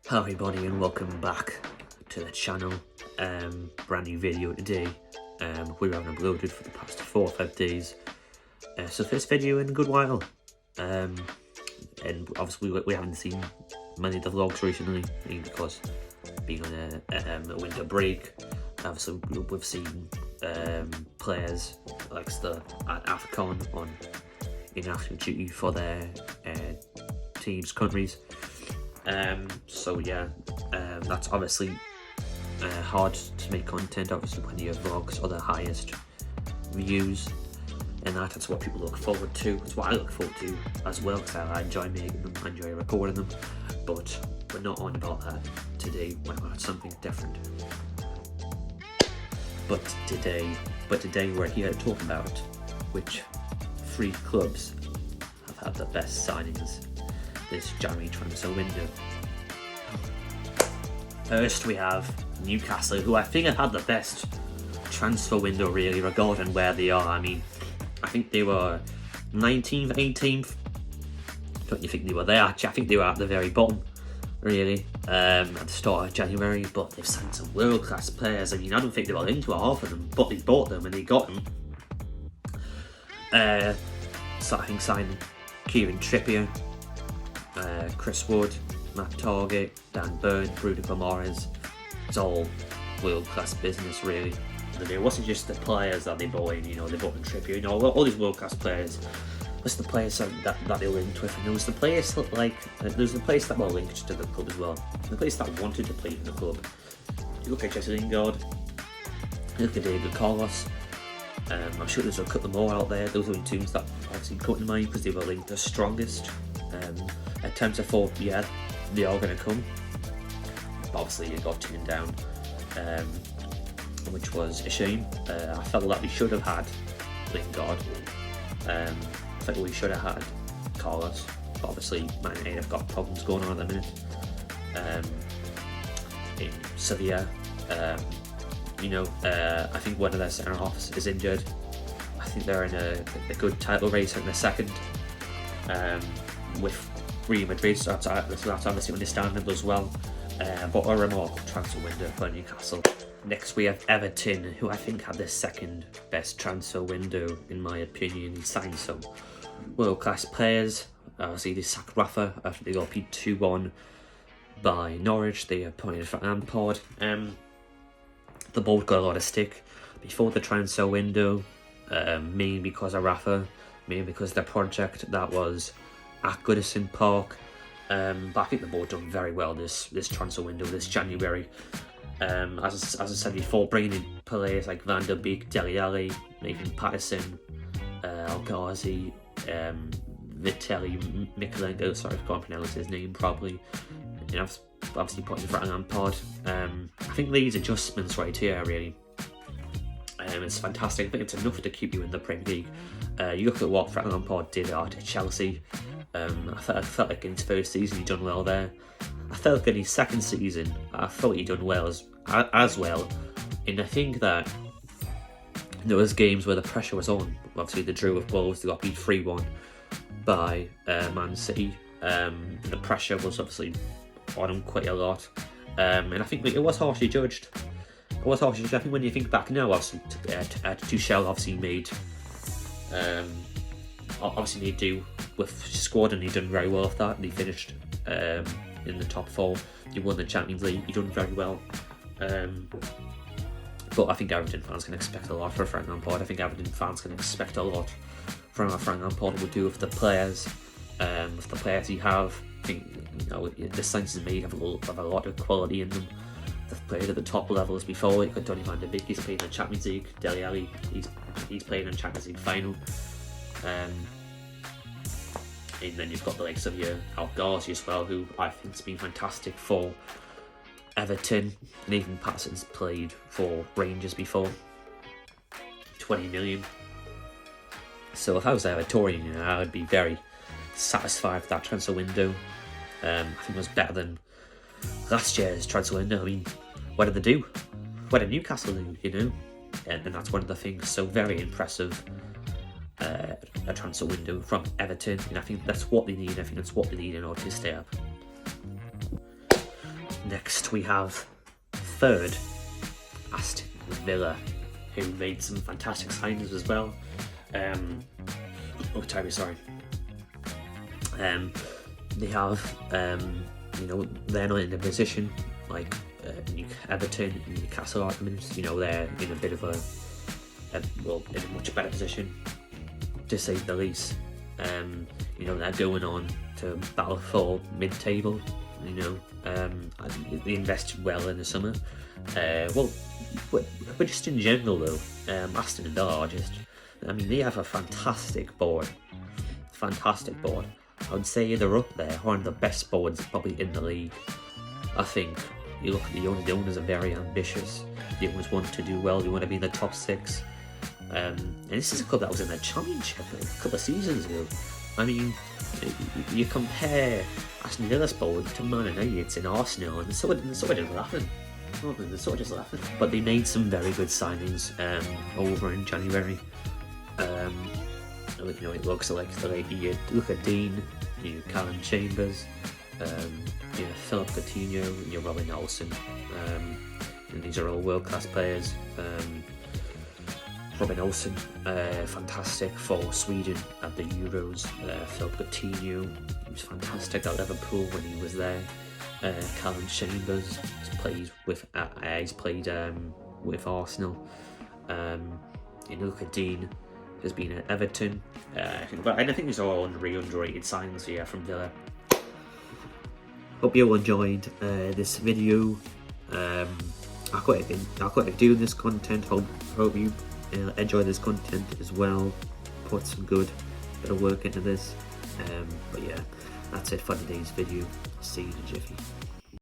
Hello everybody and welcome back to the channel. Brand new video today. We haven't uploaded for the past 4 or 5 days. So first video in a good while. And obviously we haven't seen many of the vlogs recently, mainly because being on a winter break. Obviously we've seen players like the at AFCON on international duty for their teams, countries. So yeah, that's obviously hard to make content, obviously when your vlogs are the highest views, and that's what people look forward to. It's what I look forward to as well, because I enjoy making them, I enjoy recording them, but we're not on about that today. We're about something different. But today we're here to talk about which 3 clubs have had the best signings this January transfer window. First we have Newcastle, who I think have had the best transfer window really, regarding where they are. I mean, I think they were 19th, 18th. Don't you think they were there? Actually, I think they were at the very bottom, really, at the start of January. But they've signed some world-class players. I mean, I don't think they were into half of them, but they bought them and they got them. So I think signing Kieran Trippier, Chris Wood, Matt Target, Dan Burn, Bruno Gomes, it's all world-class business really. And it wasn't just the players that they bought in, they bought in Trippier, all these world-class players. Was the players that they linked with, and there was the players there's the players that were linked to the club as well. The players that wanted to play in the club. You look at Jesse Lingard, you look at David Carlos. I'm sure there's a couple more out there. Those are the teams that obviously come to mind because they were linked the strongest. At times I thought, yeah, they are going to come. But obviously it got turned down, which was a shame. I felt that we should have had Lingard. I think we should have had Carlos. But obviously Man United have got problems going on at the minute. In Sevilla, I think one of their centre halves is injured. I think they're in a good title race in the second, with Real Madrid, so that's obviously understandable as well. But a remarkable transfer window for Newcastle. Next we have Everton, who I think had the second best transfer window in my opinion. He signed some world class players. Obviously they sacked Rafa after they got beat 2-1 by Norwich. They appointed for Lampard. They both got a lot of stick before the transfer window, mainly because of Rafa, mainly because their project that was at Goodison Park. But I think they've both done very well this transfer window, this January. As I said before, bringing in players like Van der Beek, Dele Alli, Nathan Patterson, El Ghazi, Vitaly Mikolenko, sorry if I can't pronounce his name properly. Obviously putting in front of Lampard. I think these adjustments right here really, it's fantastic. I think it's enough to keep you in the Premier League. You look at what Frank Lampard did at Chelsea. I felt like in his first season he done well there. I felt like in his second season I thought he done well as well. And I think that there was games where the pressure was on. Obviously they drew with Wolves, they got beat 3-1 by Man City. The pressure was obviously on him quite a lot, and I think it was harshly judged. I think when you think back now, obviously Tuchel obviously made do with squad, and he done very well with that, and he finished in the top 4. He won the Champions League, he done very well. But I think Everton fans can expect a lot from Frank Lampard. I think Everton fans can expect a lot from what Frank Lampard would do with the players, he have. I think the signs he's made have a lot of quality in them. They've played at the top levels before. You've got Donny van de Beek, he's played in the Champions League. Dele Alli, he's played in the Champions League final. And then you've got the likes of your El Ghazi as well, who I think has been fantastic for Everton. Nathan Patterson's played for Rangers before. 20 million. So if I was Evertonian, I would be very satisfied with that transfer window. I think it was better than last year's transfer window. I mean, what did they do? What did Newcastle do, And that's one of the things. So very impressive. A transfer window from Everton, and I think that's what they need. I think that's what they need in order to stay up. Next we have third, Aston Villa, who made some fantastic signings as well. They have, they're not in a position like Everton and Newcastle are. They're in a bit of in a much better position, to say the least. They're going on to battle for mid-table. They invested well in the summer. But just in general though, Aston Villa they have a fantastic board. I would say they're up there, one of the best boards probably in the league. I think you look at the owners are very ambitious. The owners want to do well. They want to be in the top 6. And this is a club that was in the Championship a couple of seasons ago. You compare Aston Villa's board to Man United's in Arsenal, and they're sort of just laughing. But they made some very good signings over in January. It looks like you look at Dean, Callum Chambers, Philip Coutinho, and Robin Olsen. And these are all world-class players. Robin Olsen, fantastic for Sweden at the Euros. Philip Coutinho, he was fantastic at Liverpool when he was there. Callum Chambers has played with Arsenal. Look at Dean, has been at Everton. I think these are all underrated signings here from Villa. Hope you all enjoyed this video. I quite do this content. Hope you enjoy this content as well. Put some bit of work into this. But yeah, that's it for today's video. See you in a jiffy.